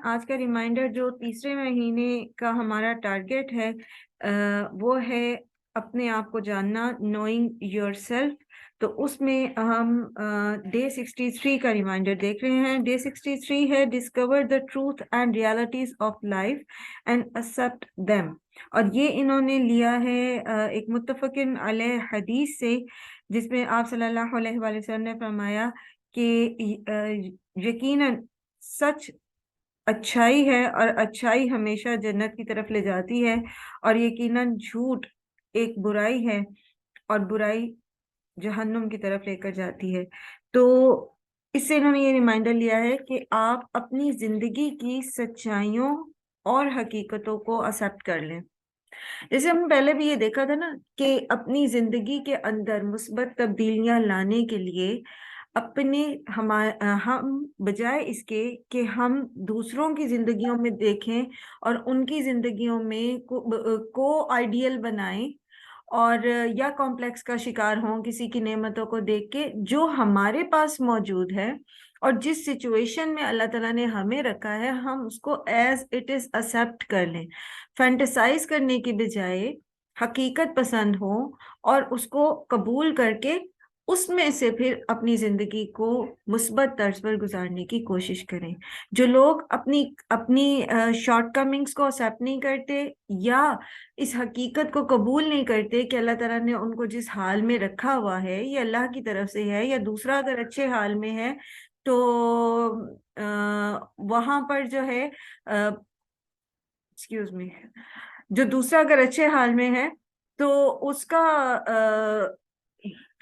آج کا ریمائنڈر جو تیسرے مہینے کا ہمارا ٹارگیٹ ہے وہ ہے اپنے آپ کو جاننا، نوئنگ یور سیلف. تو اس میں ہم ڈے 63 کا ریمائنڈر دیکھ رہے ہیں. ڈے 63 ہے discover the truth and realities of life and accept them. اور یہ انہوں نے لیا ہے ایک متفقن علیہ حدیث سے، جس میں آپ صلی اللہ علیہ وآلہ وسلم نے فرمایا کہ یقیناً سچ اچھائی ہے اور اچھائی ہمیشہ جنت کی طرف لے جاتی ہے، اور یقیناً جھوٹ ایک برائی ہے اور برائی جہنم کی طرف لے کر جاتی ہے. تو اس سے انہوں نے یہ ریمائنڈر لیا ہے کہ آپ اپنی زندگی کی سچائیوں اور حقیقتوں کو ایکسپٹ کر لیں. جیسے ہم پہلے بھی یہ دیکھا تھا نا کہ اپنی زندگی کے اندر مثبت تبدیلیاں لانے کے لیے ہم بجائے اس کے کہ ہم دوسروں کی زندگیوں میں دیکھیں اور ان کی زندگیوں میں کو آئیڈیل بنائیں اور یا کمپلیکس کا شکار ہوں کسی کی نعمتوں کو دیکھ کے، جو ہمارے پاس موجود ہے اور جس سچویشن میں اللہ تعالیٰ نے ہمیں رکھا ہے ہم اس کو ایز اٹ از ایکسپٹ کر لیں. فینٹیسائز کرنے کی بجائے حقیقت پسند ہو اور اس کو قبول کر کے اس میں سے پھر اپنی زندگی کو مثبت طرز پر گزارنے کی کوشش کریں. جو لوگ اپنی شارٹ کمنگز کو ایکسپٹ نہیں کرتے یا اس حقیقت کو قبول نہیں کرتے کہ اللہ تعالیٰ نے ان کو جس حال میں رکھا ہوا ہے یہ اللہ کی طرف سے ہے، یا دوسرا اگر اچھے حال میں ہے تو وہاں پر جو ہے ایکسکیوز می جو دوسرا اگر اچھے حال میں ہے تو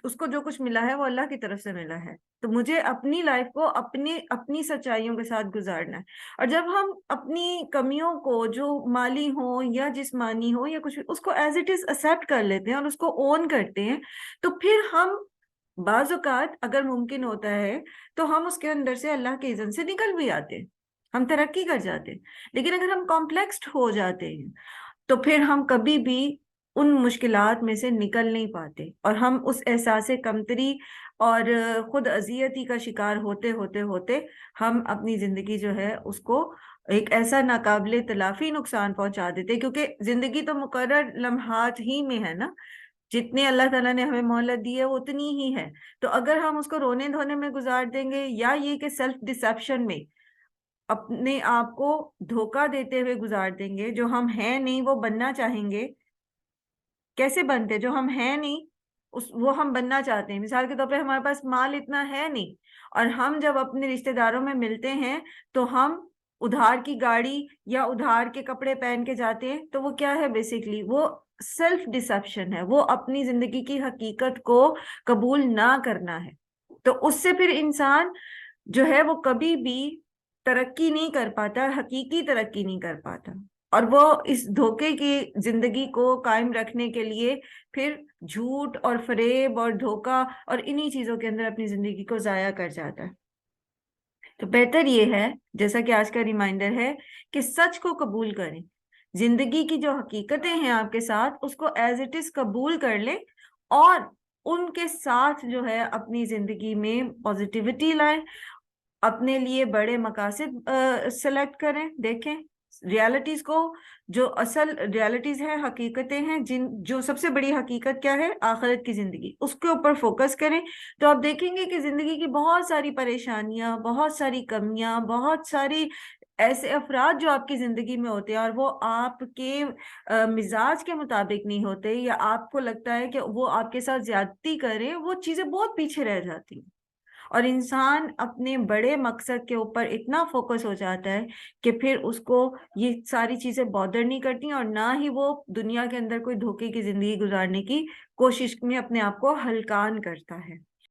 اس کو جو کچھ ملا ہے وہ اللہ کی طرف سے ملا ہے. تو مجھے اپنی لائف کو اپنی سچائیوں کے ساتھ گزارنا ہے. اور جب ہم اپنی کمیوں کو جو مالی ہو یا جسمانی ہو یا کچھ اس کو ایز اٹ از ایکسپٹ کر لیتے ہیں اور اس کو اون کرتے ہیں، تو پھر ہم بعض اوقات اگر ممکن ہوتا ہے تو ہم اس کے اندر سے اللہ کے اذن سے نکل بھی آتے ہیں، ہم ترقی کر جاتے ہیں. لیکن اگر ہم کمپلیکسڈ ہو جاتے ہیں تو پھر ہم کبھی بھی ان مشکلات میں سے نکل نہیں پاتے اور ہم اس احساس کمتری اور خود اذیتی کا شکار ہوتے ہوتے ہوتے ہم اپنی زندگی جو ہے اس کو ایک ایسا ناقابل تلافی نقصان پہنچا دیتے، کیونکہ زندگی تو مقرر لمحات ہی میں ہے نا، جتنی اللہ تعالیٰ نے ہمیں مہلت دی ہے وہ اتنی ہی ہے. تو اگر ہم اس کو رونے دھونے میں گزار دیں گے یا یہ کہ سیلف ڈسیپشن میں اپنے آپ کو دھوکہ دیتے ہوئے گزار دیں گے، جو ہم ہیں نہیں وہ بننا چاہیں گے. کیسے بنتے؟ جو ہم ہیں نہیں وہ ہم بننا چاہتے ہیں. مثال کے طور پہ ہمارے پاس مال اتنا ہے نہیں، اور ہم جب اپنے رشتہ داروں میں ملتے ہیں تو ہم ادھار کی گاڑی یا ادھار کے کپڑے پہن کے جاتے ہیں. تو وہ کیا ہے؟ بیسیکلی وہ سیلف ڈسیپشن ہے، وہ اپنی زندگی کی حقیقت کو قبول نہ کرنا ہے. تو اس سے پھر انسان جو ہے وہ کبھی بھی ترقی نہیں کر پاتا، حقیقی ترقی نہیں کر پاتا، اور وہ اس دھوکے کی زندگی کو قائم رکھنے کے لیے پھر جھوٹ اور فریب اور دھوکہ اور انہی چیزوں کے اندر اپنی زندگی کو ضائع کر جاتا ہے. تو بہتر یہ ہے، جیسا کہ آج کا ریمائنڈر ہے، کہ سچ کو قبول کریں. زندگی کی جو حقیقتیں ہیں آپ کے ساتھ اس کو ایز اٹ از قبول کر لیں اور ان کے ساتھ جو ہے اپنی زندگی میں پازیٹیوٹی لائیں، اپنے لیے بڑے مقاصد سلیکٹ کریں. دیکھیں ریالٹیز کو، جو اصل ریالٹیز ہیں، حقیقتیں ہیں، جو سب سے بڑی حقیقت کیا ہے؟ آخرت کی زندگی، اس کے اوپر فوکس کریں. تو آپ دیکھیں گے کہ زندگی کی بہت ساری پریشانیاں، بہت ساری کمیاں، بہت ساری ایسے افراد جو آپ کی زندگی میں ہوتے ہیں اور وہ آپ کے مزاج کے مطابق نہیں ہوتے، یا آپ کو لگتا ہے کہ وہ آپ کے ساتھ زیادتی کریں، وہ چیزیں بہت پیچھے رہ جاتی ہیں. اور انسان اپنے بڑے مقصد کے اوپر اتنا فوکس ہو جاتا ہے کہ پھر اس کو یہ ساری چیزیں بادر نہیں کرتی، اور نہ ہی وہ دنیا کے اندر کوئی دھوکے کی زندگی گزارنے کی کوشش میں اپنے آپ کو ہلکان کرتا ہے.